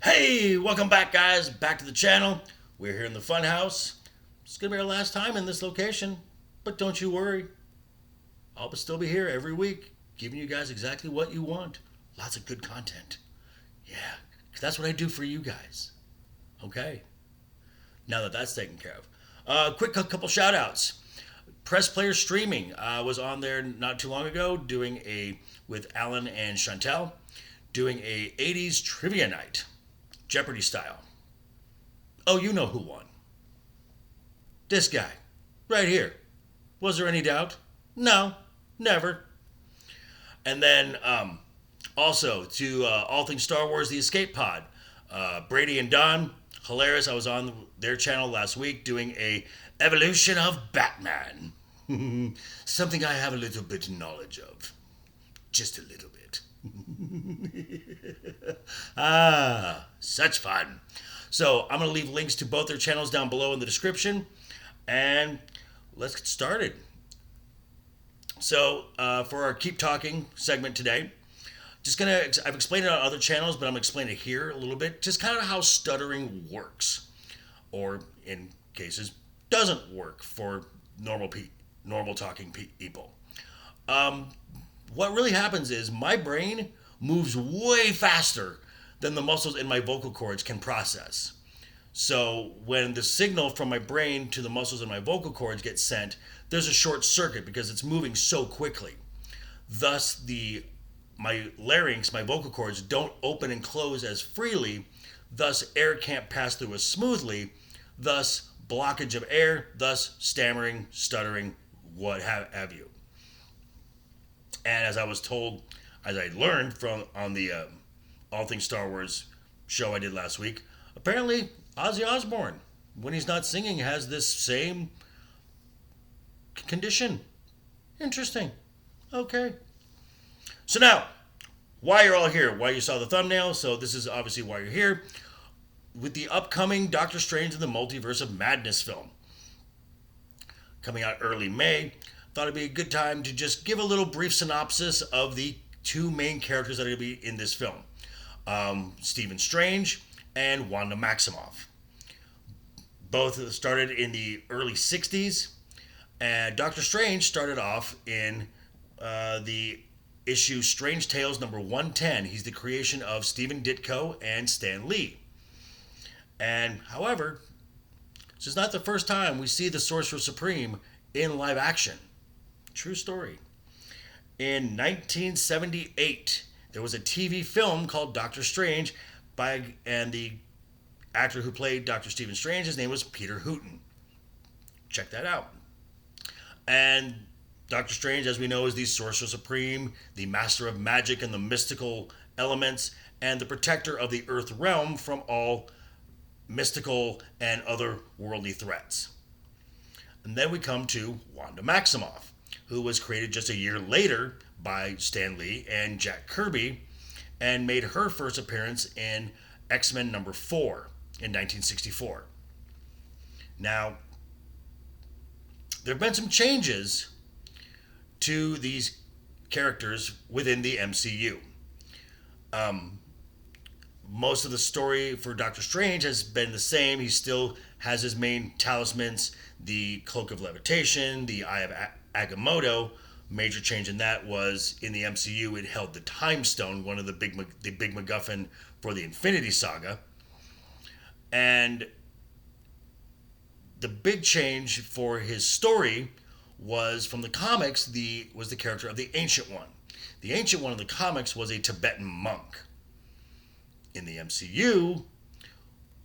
Hey, welcome back, guys. Back to the channel. We're here in the fun house. It's going to be our last time in this location, but don't you worry. I'll still be here every week, giving you guys exactly what you want. Lots of good content. Yeah, 'cause that's what I do for you guys. Okay, now that that's taken care of. Quick couple shout outs. Press Player Streaming was on there not too long ago with Alan and Chantel doing a 80s trivia night. Jeopardy style. Oh, you know who won. This guy. Right here. Was there any doubt? No, never. And then also to All Things Star Wars The Escape Pod. Brady and Don. Hilarious. I was on their channel last week doing a evolution of Batman. Something I have a little bit of knowledge of. Just a little bit. Such fun. So I'm going to leave links to both their channels down below in the description. And let's get started. So for our Keep Talking segment today, I've explained it on other channels, but I'm going to explain it here a little bit. Just kind of how stuttering works. Or in cases, doesn't work for normal talking people. What really happens is my brain moves way faster than the muscles in my vocal cords can process. So when the signal from my brain to the muscles in my vocal cords gets sent, there's a short circuit because it's moving so quickly. Thus, my larynx, my vocal cords, don't open and close as freely. Thus, air can't pass through as smoothly. Thus, blockage of air. Thus, stammering, stuttering, what have you. And as I learned on the All Things Star Wars show I did last week, apparently Ozzy Osbourne, when he's not singing, has this same condition. Interesting. Okay. So now, why you're all here, why you saw the thumbnail, so this is obviously why you're here, with the upcoming Doctor Strange in the Multiverse of Madness film. Coming out early May, thought it'd be a good time to just give a little brief synopsis of the two main characters that are going to be in this film. Stephen Strange and Wanda Maximoff. Both started in the early 60s, and Doctor Strange started off in the issue Strange Tales number 110. He's the creation of Stephen Ditko and Stan Lee. And however, this is not the first time we see the Sorcerer Supreme in live action. True story. In 1978, there was a TV film called Doctor Strange and the actor who played Dr. Stephen Strange, his name was Peter Hooton. Check that out. And Doctor Strange, as we know, is the Sorcerer Supreme, the master of magic and the mystical elements, and the protector of the Earth realm from all mystical and other worldly threats. And then we come to Wanda Maximoff, who was created just a year later by Stan Lee and Jack Kirby, and made her first appearance in X-Men number 4 in 1964. Now, there have been some changes to these characters within the MCU. Most of the story for Doctor Strange has been the same. He still has his main talismans, the Cloak of Levitation, the Eye of Agamotto. Major change in that was in the MCU, it held the Time Stone, one of the big MacGuffin for the Infinity Saga. And the big change for his story was from the comics, was the character of the Ancient One. The Ancient One in the comics was a Tibetan monk. In the MCU,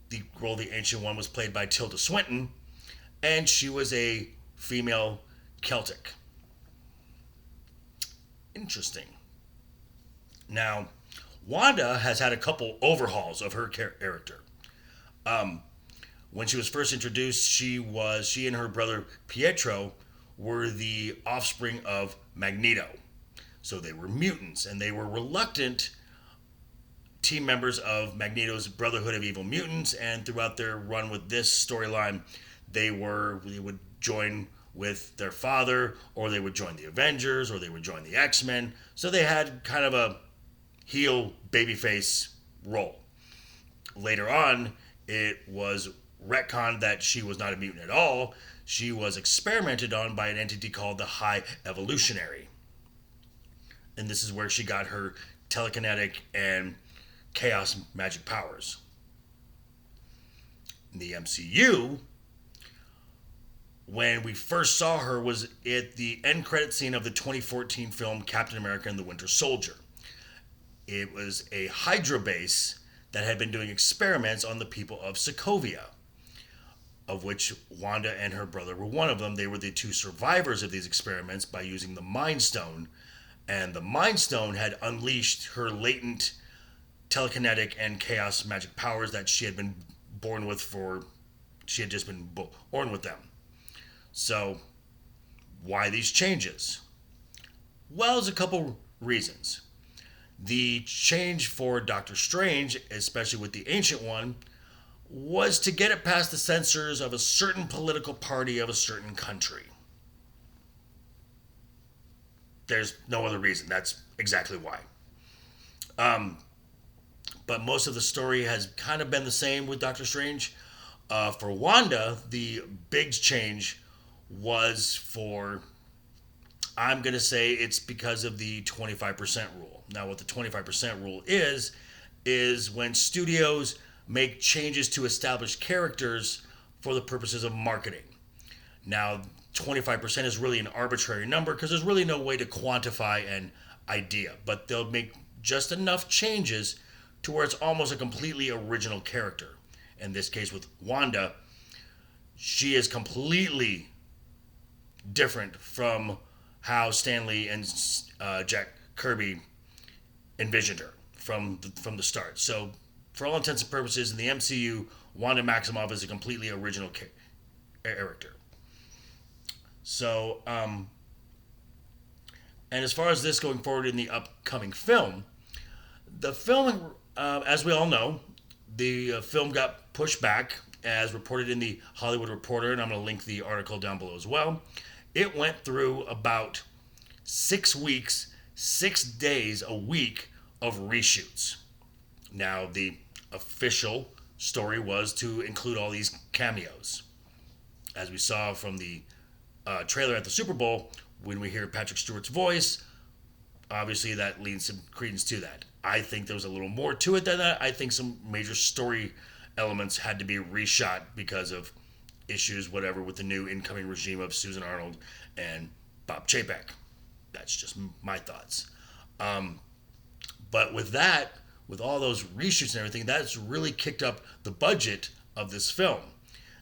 the role of the Ancient One was played by Tilda Swinton, and she was a female Celtic. Interesting. Now, Wanda has had a couple overhauls of her character. When she was first introduced, she and her brother Pietro were the offspring of Magneto. So they were mutants, and they were reluctant team members of Magneto's Brotherhood of Evil Mutants, and throughout their run with this storyline, they would join with their father, or they would join the Avengers, or they would join the X-Men. So they had kind of a heel babyface role. Later on, it was retconned that she was not a mutant at all. She was experimented on by an entity called the High Evolutionary. And this is where she got her telekinetic and chaos magic powers. In the MCU, when we first saw her was at the end credit scene of the 2014 film Captain America and the Winter Soldier. It was a Hydra base that had been doing experiments on the people of Sokovia, of which Wanda and her brother were one of them. They were the two survivors of these experiments by using the Mind Stone, and the Mind Stone had unleashed her latent telekinetic and chaos magic powers that she had been born with she had just been born with them. So, why these changes? Well, there's a couple reasons. The change for Doctor Strange, especially with the Ancient One, was to get it past the censors of a certain political party of a certain country. There's no other reason. That's exactly why. But most of the story has kind of been the same with Doctor Strange. For Wanda, the big change was I'm going to say it's because of the 25% rule. Now, what the 25% rule is when studios make changes to established characters for the purposes of marketing. Now, 25% is really an arbitrary number because there's really no way to quantify an idea, but they'll make just enough changes to where it's almost a completely original character. In this case with Wanda, she is completely different from how Stan Lee and Jack Kirby envisioned her from the start. So, for all intents and purposes, in the MCU, Wanda Maximoff is a completely original character. So, and as far as this going forward in the upcoming film, the film, as we all know, the film got pushed back, as reported in the Hollywood Reporter, and I'm going to link the article down below as well. It went through about 6 weeks, 6 days a week of reshoots. Now, the official story was to include all these cameos. As we saw from the trailer at the Super Bowl, when we hear Patrick Stewart's voice, obviously that leads some credence to that. I think there was a little more to it than that. I think some major story elements had to be reshot because of issues, whatever, with the new incoming regime of Susan Arnold and Bob Chapek. That's just my thoughts. But with that, with all those reshoots and everything, that's really kicked up the budget of this film.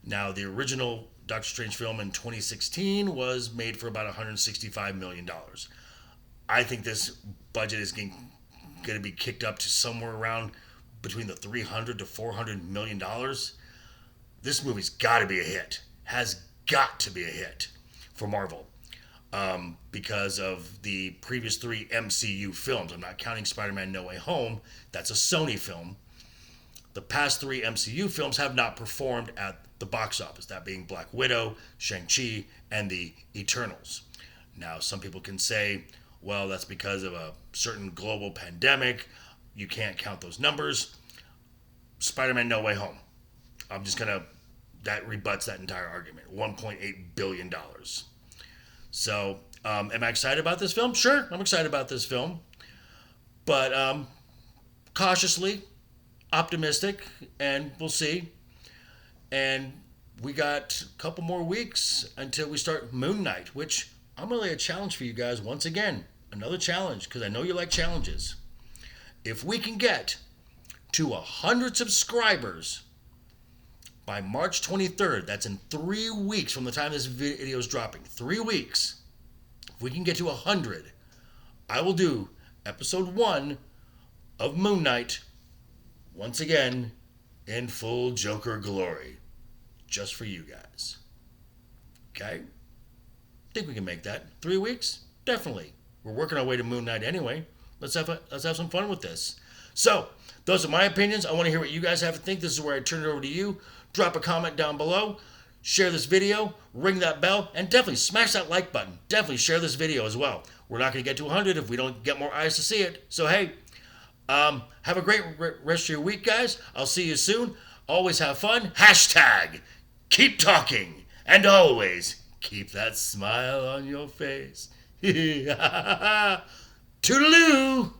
Now, the original Doctor Strange film in 2016 was made for about $165 million. I think this budget is going to be kicked up to somewhere around between the $300 to $400 million. This movie's got to be a hit. Has got to be a hit for Marvel. Because of the previous 3 MCU films. I'm not counting Spider-Man No Way Home. That's a Sony film. The past 3 MCU films have not performed at the box office, that being Black Widow, Shang-Chi, and the Eternals. Now, some people can say, well, that's because of a certain global pandemic. You can't count those numbers. Spider-Man No Way Home. That rebuts that entire argument. $1.8 billion. So, am I excited about this film? Sure, I'm excited about this film. But cautiously optimistic, and we'll see. And we got a couple more weeks until we start Moon Knight, which I'm going to lay a challenge for you guys once again. Another challenge, because I know you like challenges. If we can get to 100 subscribers by March 23rd, that's in 3 weeks from the time this video is dropping, 3 weeks, if we can get to 100, I will do episode 1 of Moon Knight once again in full Joker glory, just for you guys. Okay? Think we can make that. 3 weeks? Definitely. We're working our way to Moon Knight anyway. Let's have some fun with this. So, those are my opinions. I want to hear what you guys have to think. This is where I turn it over to you. Drop a comment down below. Share this video. Ring that bell. And definitely smash that like button. Definitely share this video as well. We're not going to get to 100 if we don't get more eyes to see it. So, hey, Have a great rest of your week, guys. I'll see you soon. Always have fun. Hashtag keep talking. And always keep that smile on your face. Toodaloo!